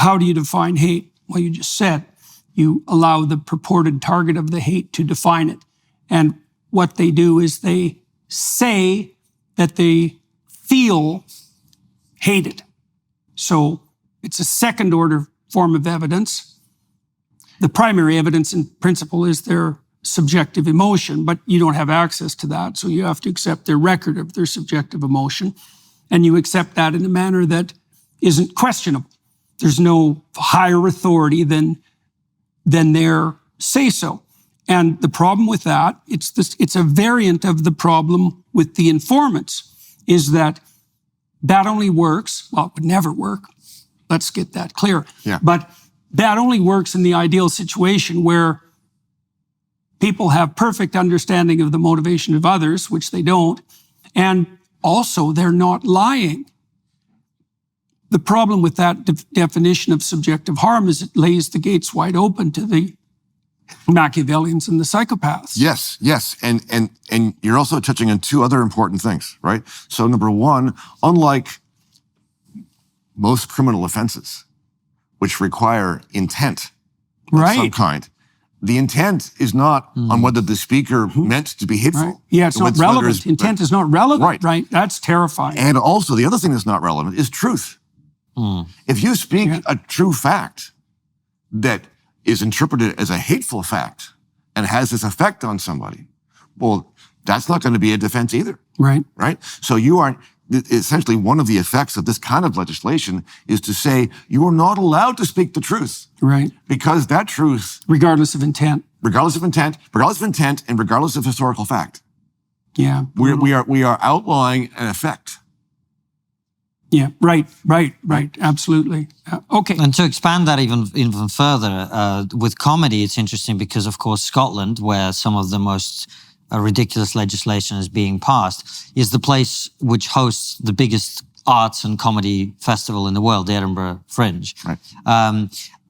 how do you define hate? Well, you just said you allow the purported target of the hate to define it. And what they do is they say that they feel hated. So it's a second order form of evidence. The primary evidence in principle is their subjective emotion, but you don't have access to that. So you have to accept their record of their subjective emotion. And you accept that in a manner that isn't questionable. There's no higher authority than their say-so. And the problem with that, it's a variant of the problem with the informants, is that only works, well, it would never work. Let's get that clear. Yeah. But that only works in the ideal situation where people have perfect understanding of the motivation of others, which they don't, and also they're not lying. The problem with that definition of subjective harm is it lays the gates wide open to the Machiavellians and the psychopaths. Yes. And you're also touching on two other important things, right? So number one, unlike most criminal offenses, which require intent of some kind, the intent is not on whether the speaker meant to be hateful. Right. Yeah, it's not relevant. Intent is not relevant, right? That's terrifying. And also, the other thing that's not relevant is truth. If you speak a true fact that is interpreted as a hateful fact and has this effect on somebody, well, that's not going to be a defense either. Right. Right? So you aren't, essentially one of the effects of this kind of legislation is to say you are not allowed to speak the truth. Right. Because that truth... Regardless of intent. Regardless of intent, and regardless of historical fact. Yeah. We are outlawing an effect. Yeah, right. Absolutely. Okay. And to expand that even further, with comedy, it's interesting because, of course, Scotland, where some of the most ridiculous legislation is being passed, is the place which hosts the biggest arts and comedy festival in the world, the Edinburgh Fringe. Right.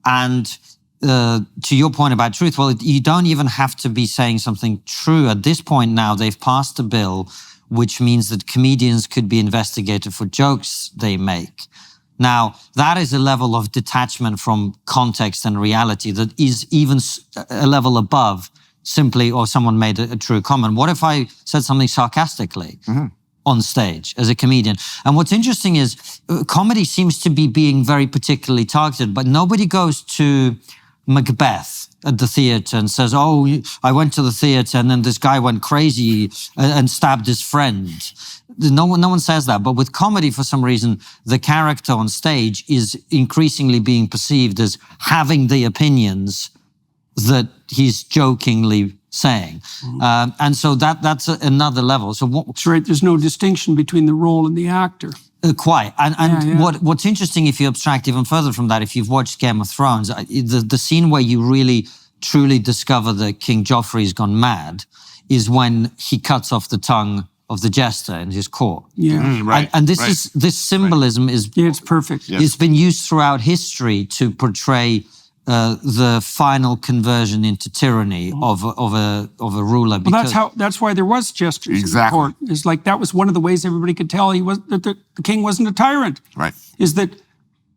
And to your point about truth, well, you don't even have to be saying something true. At this point now, they've passed a bill which means that comedians could be investigated for jokes they make. Now, that is a level of detachment from context and reality that is even a level above simply, or someone made a true comment. What if I said something sarcastically on stage as a comedian? And what's interesting is comedy seems to be being very particularly targeted, but nobody goes to Macbeth at the theatre and says, oh, I went to the theatre and then this guy went crazy and stabbed his friend. No one says that. But with comedy, for some reason, the character on stage is increasingly being perceived as having the opinions that he's jokingly saying. And so that's another level. So that's right. There's no distinction between the role and the actor. Quite. And what's interesting, if you abstract even further from that, if you've watched Game of Thrones, the scene where you really, truly discover that King Joffrey's gone mad is when he cuts off the tongue of the jester in his court. Yeah. Right. And this symbolism is... Yeah, it's perfect. It's been used throughout history to portray the final conversion into tyranny of a ruler. Well, that's why there was gestures in the court. It's like that was one of the ways everybody could tell that the king wasn't a tyrant. Right. Is that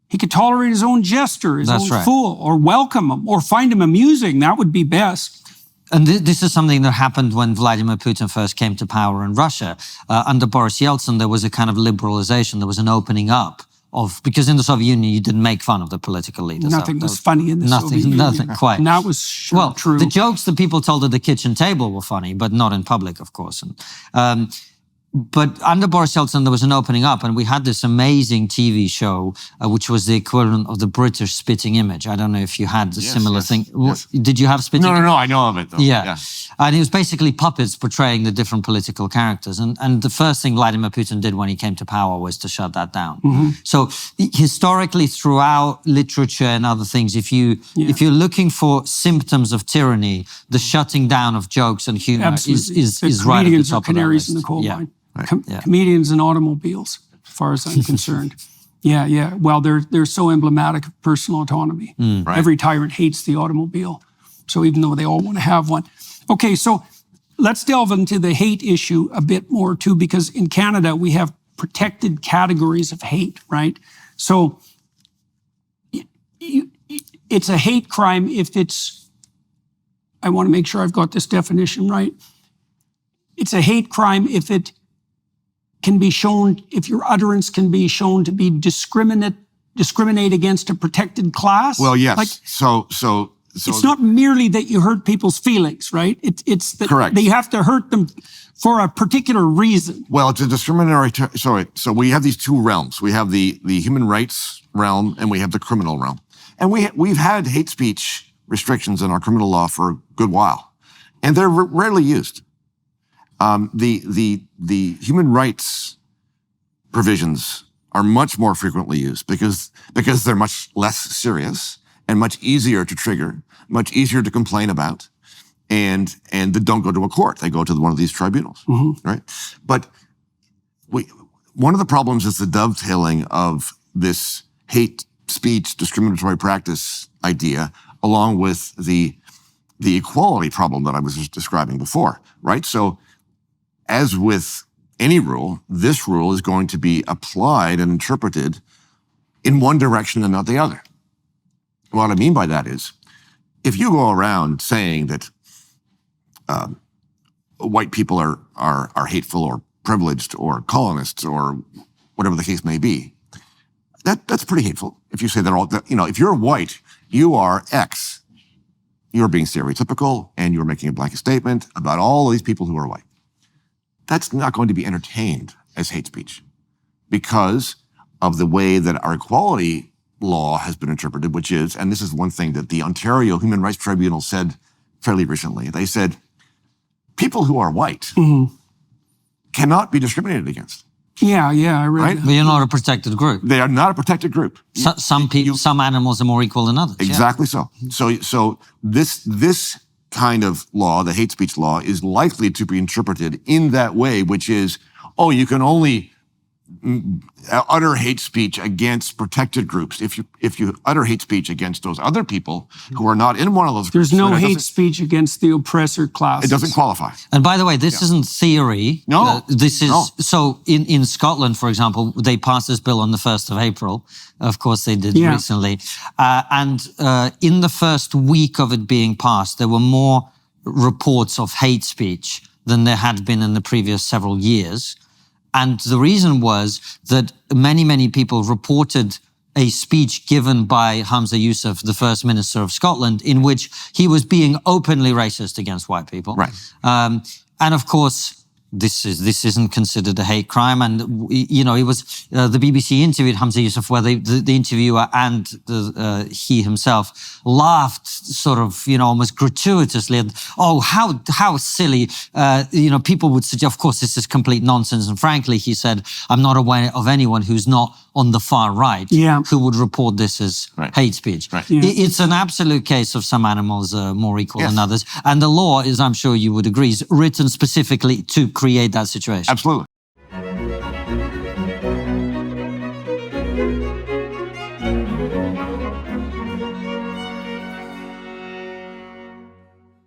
he could tolerate his own jester, his own fool, or welcome him, or find him amusing. That would be best. And this is something that happened when Vladimir Putin first came to power in Russia. Under Boris Yeltsin, there was a kind of liberalization. There was an opening up. Because in the Soviet Union, you didn't make fun of the political leaders. Nothing was funny in the Soviet Union. Nothing, quite. And that was true. The jokes that people told at the kitchen table were funny, but not in public, of course. But under Boris Yeltsin, there was an opening up, and we had this amazing TV show, which was the equivalent of the British Spitting Image. I don't know if you had a similar thing. Yes. Did you have Spitting Image? No, I know of it, though. Yeah. And it was basically puppets portraying the different political characters. And the first thing Vladimir Putin did when he came to power was to shut that down. So historically, throughout literature and other things, if you're looking for symptoms of tyranny, the shutting down of jokes and humor is right at the top of that list. Comedians in the coal mine. Right. Comedians and automobiles, as far as I'm concerned. Yeah. Well, they're so emblematic of personal autonomy. Right. Every tyrant hates the automobile. So even though they all want to have one. Okay, so let's delve into the hate issue a bit more too, because in Canada we have protected categories of hate, right? So it's a hate crime if it's, I want to make sure I've got this definition right. It's a hate crime if it can be shown, if your utterance can be shown to be discriminate against a protected class. Well, yes. Like, So it's not merely that you hurt people's feelings, right? It's that Correct. That you have to hurt them for a particular reason. Well, it's a discriminatory. So we have these two realms. We have the human rights realm and we have the criminal realm. And we've had hate speech restrictions in our criminal law for a good while, and they're rarely used. The human rights provisions are much more frequently used because they're much less serious and much easier to trigger, much easier to complain about, and they don't go to a court. They go to one of these tribunals, right? But one of the problems is the dovetailing of this hate speech discriminatory practice idea along with the equality problem that I was just describing before, right? So as with any rule, this rule is going to be applied and interpreted in one direction and not the other. What I mean by that is, if you go around saying that white people are hateful or privileged or colonists or whatever the case may be, that's pretty hateful. If you say they're all, if you're white, you are X. You're being stereotypical and you're making a blanket statement about all of these people who are white. That's not going to be entertained as hate speech because of the way that our equality law has been interpreted, which is, and this is one thing that the Ontario Human Rights Tribunal said fairly recently. They said, people who are white cannot be discriminated against. Yeah, I read Right? that. But you're not a protected group. They are not a protected group. Some animals are more equal than others. Exactly so. So this kind of law, the hate speech law, is likely to be interpreted in that way, which is, you can only utter hate speech against protected groups. If you utter hate speech against those other people who are not in one of those groups, There's no then hate speech against the oppressor classes. it doesn't qualify. And by the way, this isn't theory. No. This is, No. so in Scotland, for example, they passed this bill on the 1st of April. Of course they did recently. And in the first week of it being passed, there were more reports of hate speech than there had been in the previous several years. And the reason was that many people reported a speech given by Hamza Yousaf, the First Minister of Scotland, in which he was being openly racist against white people. Right. And of course, this isn't considered a hate crime. And, it was the BBC interviewed Hamza Yousaf, where the interviewer and he himself laughed sort of, almost gratuitously. And, how silly, people would suggest, of course, this is complete nonsense. And frankly, he said, I'm not aware of anyone who's not on the far right who would report this as hate speech. Right. Yeah. It's an absolute case of some animals are more equal than others. And the law is, I'm sure you would agree, is written specifically to create that situation. Absolutely.